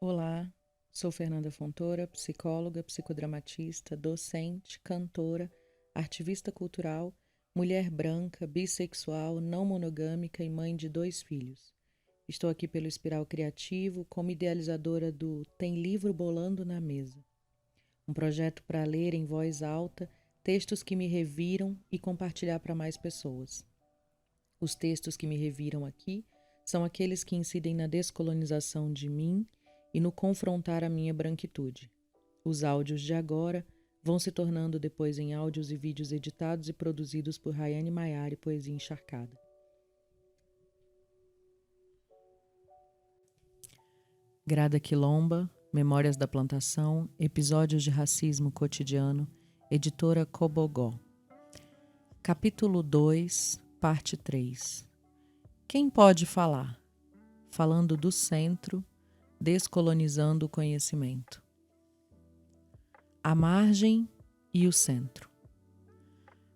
Olá, sou Fernanda Fontoura, psicóloga, psicodramatista, docente, cantora, ativista cultural, mulher branca, bissexual, não monogâmica e mãe de 2 filhos. Estou aqui pelo Espiral Criativo como idealizadora do Tem Livro Bolando na Mesa, um projeto para ler em voz alta textos que me reviram e compartilhar para mais pessoas. Os textos que me reviram aqui são aqueles que incidem na descolonização de mim e no confrontar a minha branquitude. Os áudios de agora vão se tornando depois em áudios e vídeos editados e produzidos por Rayane Maiari Poesia Encharcada. Grada Quilomba, Memórias da Plantação, Episódios de Racismo Cotidiano, Editora Cobogó. Capítulo 2, Parte 3. Quem pode falar? Falando do centro, descolonizando o conhecimento. A margem e o centro.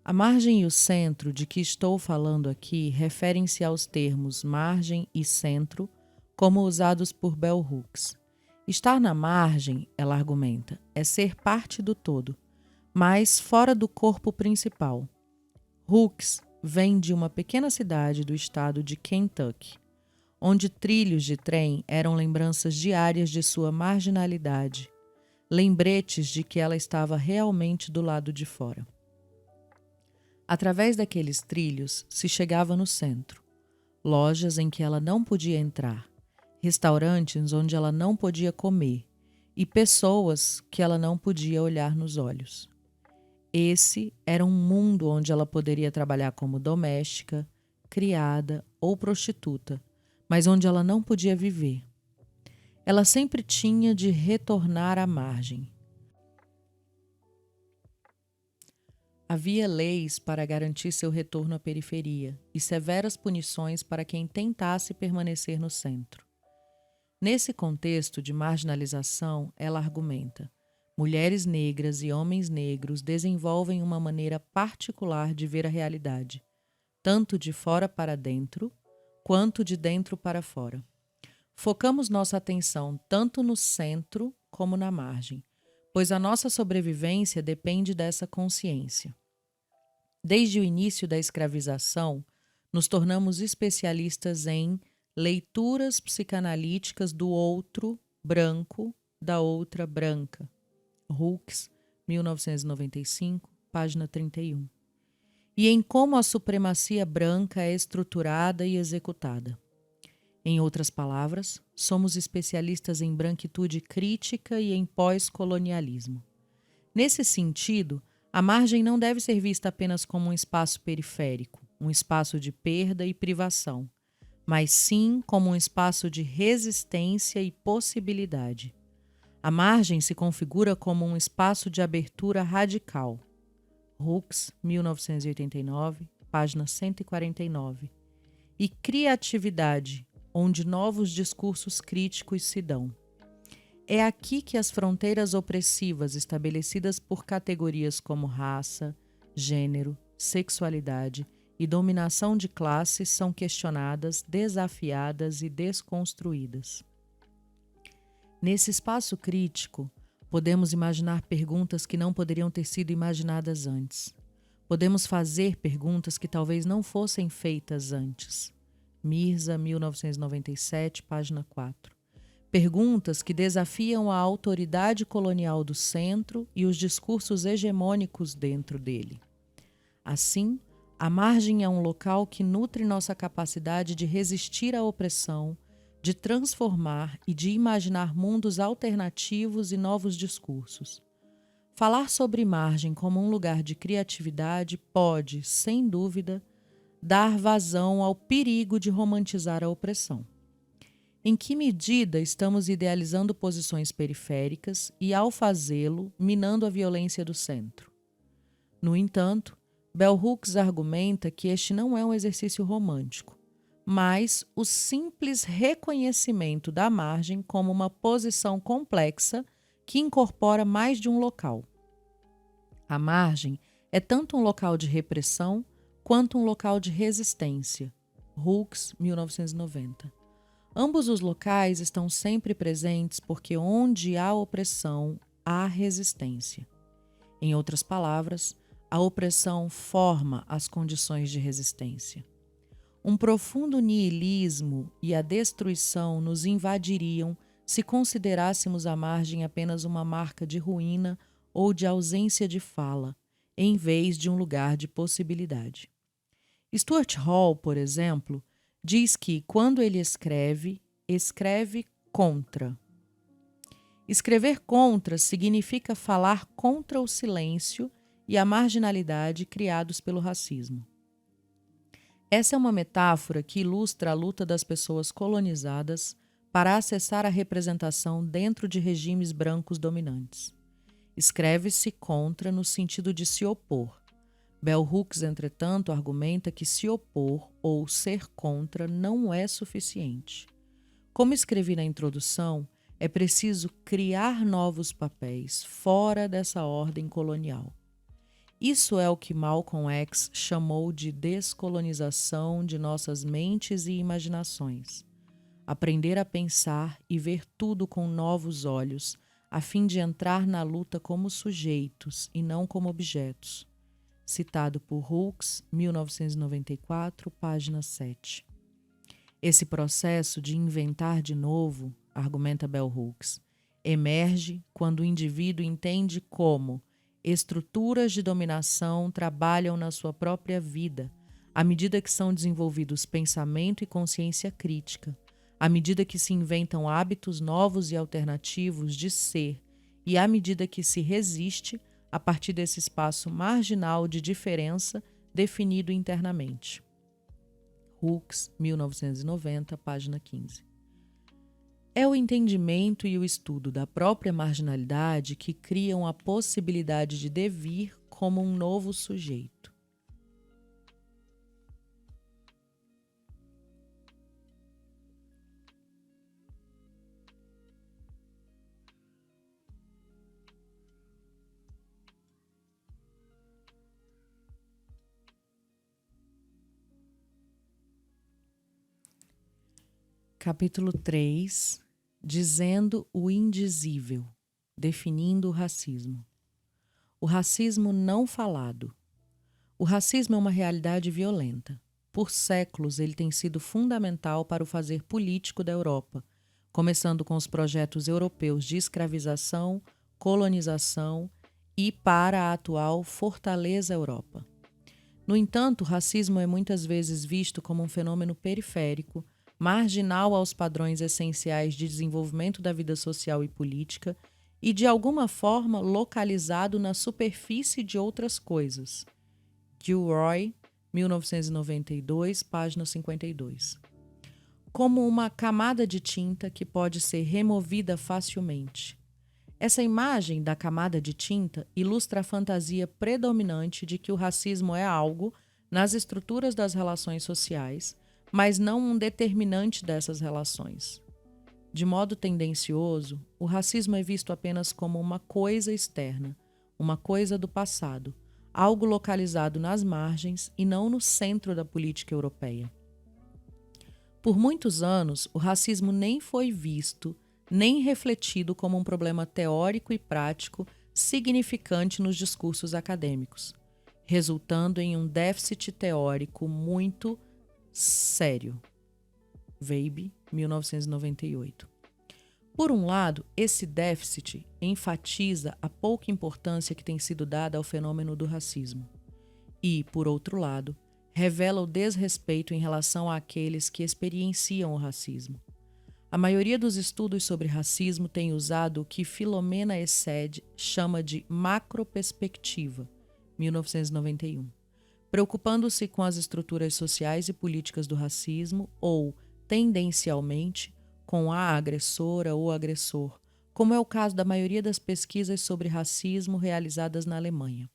A margem e o centro de que estou falando aqui referem-se aos termos margem e centro, como usados por Bell Hooks. Estar na margem, ela argumenta, é ser parte do todo, mas fora do corpo principal. Hooks vem de uma pequena cidade do estado de Kentucky, onde trilhos de trem eram lembranças diárias de sua marginalidade, lembretes de que ela estava realmente do lado de fora. Através daqueles trilhos se chegava no centro, lojas em que ela não podia entrar, restaurantes onde ela não podia comer e pessoas que ela não podia olhar nos olhos. Esse era um mundo onde ela poderia trabalhar como doméstica, criada ou prostituta, mas onde ela não podia viver. Ela sempre tinha de retornar à margem. Havia leis para garantir seu retorno à periferia e severas punições para quem tentasse permanecer no centro. Nesse contexto de marginalização, ela argumenta: mulheres negras e homens negros desenvolvem uma maneira particular de ver a realidade, tanto de fora para dentro, quanto de dentro para fora. Focamos nossa atenção tanto no centro como na margem, pois a nossa sobrevivência depende dessa consciência. Desde o início da escravização, nos tornamos especialistas em leituras psicanalíticas do outro branco, da outra branca. Hooks, 1995, página 31. E em como a supremacia branca é estruturada e executada. Em outras palavras, somos especialistas em branquitude crítica e em pós-colonialismo. Nesse sentido, a margem não deve ser vista apenas como um espaço periférico, um espaço de perda e privação, mas sim como um espaço de resistência e possibilidade. A margem se configura como um espaço de abertura radical. Hooks, 1989, página 149. E criatividade, onde novos discursos críticos se dão. É aqui que as fronteiras opressivas estabelecidas por categorias como raça, gênero, sexualidade e dominação de classes são questionadas, desafiadas e desconstruídas. Nesse espaço crítico, podemos imaginar perguntas que não poderiam ter sido imaginadas antes. Podemos fazer perguntas que talvez não fossem feitas antes. Mirza, 1997, página 4. Perguntas que desafiam a autoridade colonial do centro e os discursos hegemônicos dentro dele. Assim, a margem é um local que nutre nossa capacidade de resistir à opressão, de transformar e de imaginar mundos alternativos e novos discursos. Falar sobre margem como um lugar de criatividade pode, sem dúvida, dar vazão ao perigo de romantizar a opressão. Em que medida estamos idealizando posições periféricas e, ao fazê-lo, minando a violência do centro? No entanto, Bell Hooks argumenta que este não é um exercício romântico, mas o simples reconhecimento da margem como uma posição complexa que incorpora mais de um local. A margem é tanto um local de repressão quanto um local de resistência. Hooks, 1990. Ambos os locais estão sempre presentes porque onde há opressão, há resistência. Em outras palavras, a opressão forma as condições de resistência. Um profundo niilismo e a destruição nos invadiriam se considerássemos a margem apenas uma marca de ruína ou de ausência de fala, em vez de um lugar de possibilidade. Stuart Hall, por exemplo, diz que, quando ele escreve, escreve contra. Escrever contra significa falar contra o silêncio e a marginalidade criados pelo racismo. Essa é uma metáfora que ilustra a luta das pessoas colonizadas para acessar a representação dentro de regimes brancos dominantes. Escreve-se contra no sentido de se opor. Bell Hooks, entretanto, argumenta que se opor ou ser contra não é suficiente. Como escrevi na introdução, é preciso criar novos papéis fora dessa ordem colonial. Isso é o que Malcolm X chamou de descolonização de nossas mentes e imaginações. Aprender a pensar e ver tudo com novos olhos, a fim de entrar na luta como sujeitos e não como objetos. Citado por Hooks, 1994, página 7. Esse processo de inventar de novo, argumenta Bell Hooks, emerge quando o indivíduo entende como estruturas de dominação trabalham na sua própria vida, à medida que são desenvolvidos pensamento e consciência crítica, à medida que se inventam hábitos novos e alternativos de ser e à medida que se resiste a partir desse espaço marginal de diferença definido internamente. Hooks, 1990, página 15. É o entendimento e o estudo da própria marginalidade que criam a possibilidade de devir como um novo sujeito. Capítulo 3. Dizendo o indizível, definindo o racismo. O racismo não falado. O racismo é uma realidade violenta. Por séculos, ele tem sido fundamental para o fazer político da Europa, começando com os projetos europeus de escravização, colonização e para a atual Fortaleza Europa. No entanto, o racismo é muitas vezes visto como um fenômeno periférico, marginal aos padrões essenciais de desenvolvimento da vida social e política e, de alguma forma, localizado na superfície de outras coisas. Gilroy, 1992, página 52. Como uma camada de tinta que pode ser removida facilmente. Essa imagem da camada de tinta ilustra a fantasia predominante de que o racismo é algo nas estruturas das relações sociais, mas não um determinante dessas relações. De modo tendencioso, o racismo é visto apenas como uma coisa externa, uma coisa do passado, algo localizado nas margens e não no centro da política europeia. Por muitos anos, o racismo nem foi visto, nem refletido como um problema teórico e prático significante nos discursos acadêmicos, resultando em um déficit teórico muito sério. Weib, 1998. Por um lado, esse déficit enfatiza a pouca importância que tem sido dada ao fenômeno do racismo e, por outro lado, revela o desrespeito em relação àqueles que experienciam o racismo. A maioria dos estudos sobre racismo tem usado o que Filomena Essed chama de macroperspectiva, 1991. Preocupando-se com as estruturas sociais e políticas do racismo ou, tendencialmente, com a agressora ou agressor, como é o caso da maioria das pesquisas sobre racismo realizadas na Alemanha.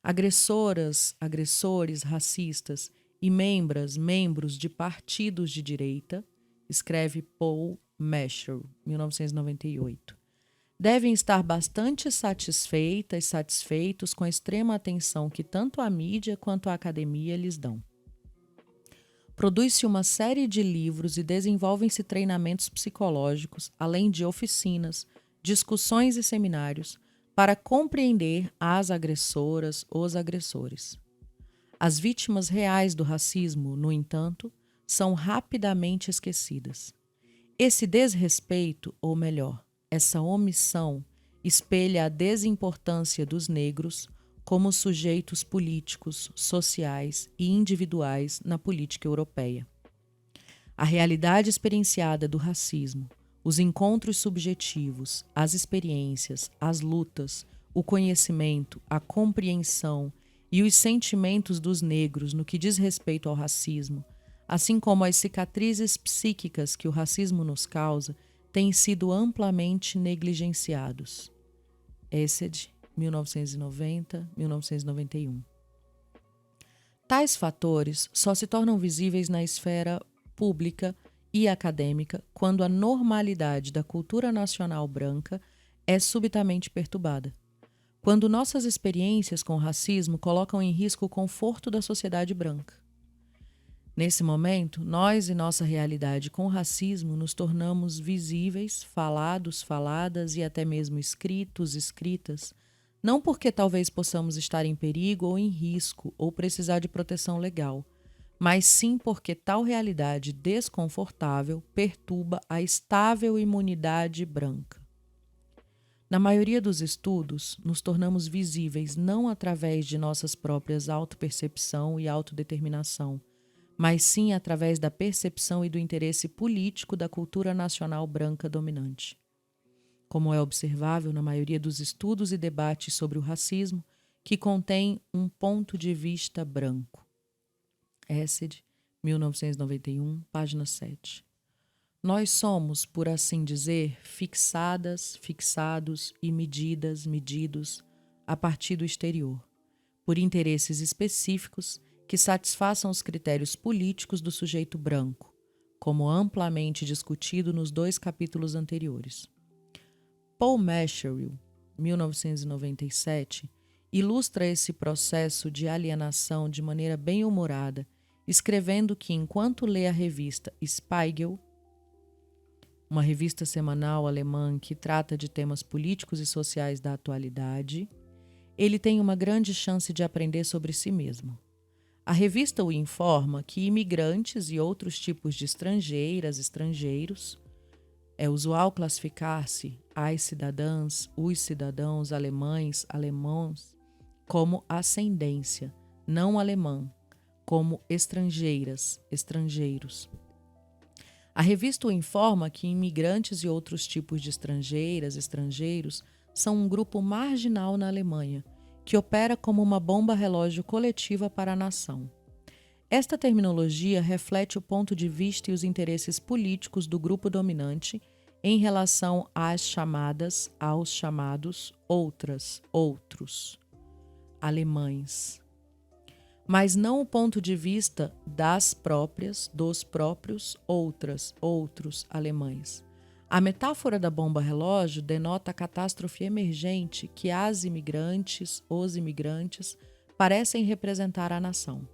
Agressoras, agressores racistas e membros de partidos de direita, escreve Paul Meschel, 1998. Devem estar bastante satisfeitos com a extrema atenção que tanto a mídia quanto a academia lhes dão. Produz-se uma série de livros e desenvolvem-se treinamentos psicológicos, além de oficinas, discussões e seminários, para compreender as agressoras, os agressores. As vítimas reais do racismo, no entanto, são rapidamente esquecidas. Esse desrespeito, ou melhor, essa omissão, espelha a desimportância dos negros como sujeitos políticos, sociais e individuais na política europeia. A realidade experienciada do racismo, os encontros subjetivos, as experiências, as lutas, o conhecimento, a compreensão e os sentimentos dos negros no que diz respeito ao racismo, assim como as cicatrizes psíquicas que o racismo nos causa, têm sido amplamente negligenciados. Essed, 1990-1991. Tais fatores só se tornam visíveis na esfera pública e acadêmica quando a normalidade da cultura nacional branca é subitamente perturbada. Quando nossas experiências com o racismo colocam em risco o conforto da sociedade branca. Nesse momento, nós e nossa realidade com o racismo nos tornamos visíveis, falados, faladas e até mesmo escritos, escritas, não porque talvez possamos estar em perigo ou em risco ou precisar de proteção legal, mas sim porque tal realidade desconfortável perturba a estável imunidade branca. Na maioria dos estudos, nos tornamos visíveis não através de nossas próprias autopercepção e autodeterminação, mas sim através da percepção e do interesse político da cultura nacional branca dominante. Como é observável na maioria dos estudos e debates sobre o racismo, que contém um ponto de vista branco. Essed, 1991, página 7. Nós somos, por assim dizer, fixadas, fixados e medidos a partir do exterior, por interesses específicos que satisfaçam os critérios políticos do sujeito branco, como amplamente discutido nos 2 capítulos anteriores. Paul Meshery, 1997, ilustra esse processo de alienação de maneira bem-humorada, escrevendo que, enquanto lê a revista Spiegel, uma revista semanal alemã que trata de temas políticos e sociais da atualidade, ele tem uma grande chance de aprender sobre si mesmo. A revista o informa que imigrantes e outros tipos de estrangeiras, estrangeiros, é usual classificar-se as cidadãs, os cidadãos alemães, alemãos, como ascendência, não alemã, como estrangeiras, estrangeiros. A revista o informa que imigrantes e outros tipos de estrangeiras, estrangeiros, são um grupo marginal na Alemanha, que opera como uma bomba relógio coletiva para a nação. Esta terminologia reflete o ponto de vista e os interesses políticos do grupo dominante em relação aos chamados outras, outros, alemães, mas não o ponto de vista dos próprios outras, outros alemães. A metáfora da bomba relógio denota a catástrofe emergente que os imigrantes, parecem representar à nação.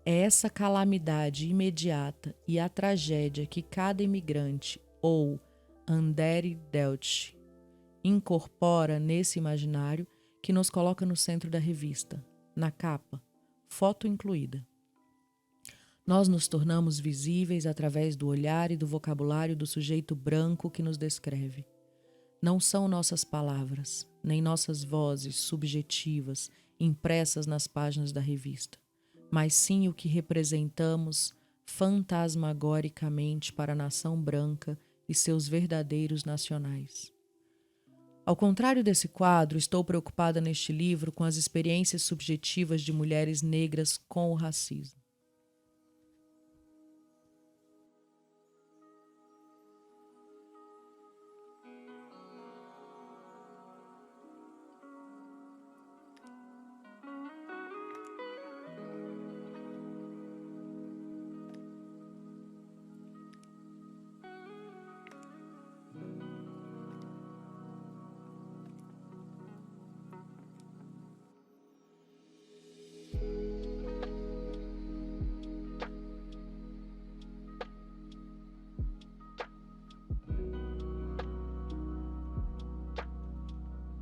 É essa calamidade imediata e a tragédia que cada imigrante ou andere Deutsche incorpora nesse imaginário que nos coloca no centro da revista, na capa, foto incluída. Nós nos tornamos visíveis através do olhar e do vocabulário do sujeito branco que nos descreve. Não são nossas palavras, nem nossas vozes subjetivas impressas nas páginas da revista, mas sim o que representamos fantasmagoricamente para a nação branca e seus verdadeiros nacionais. Ao contrário desse quadro, estou preocupada neste livro com as experiências subjetivas de mulheres negras com o racismo.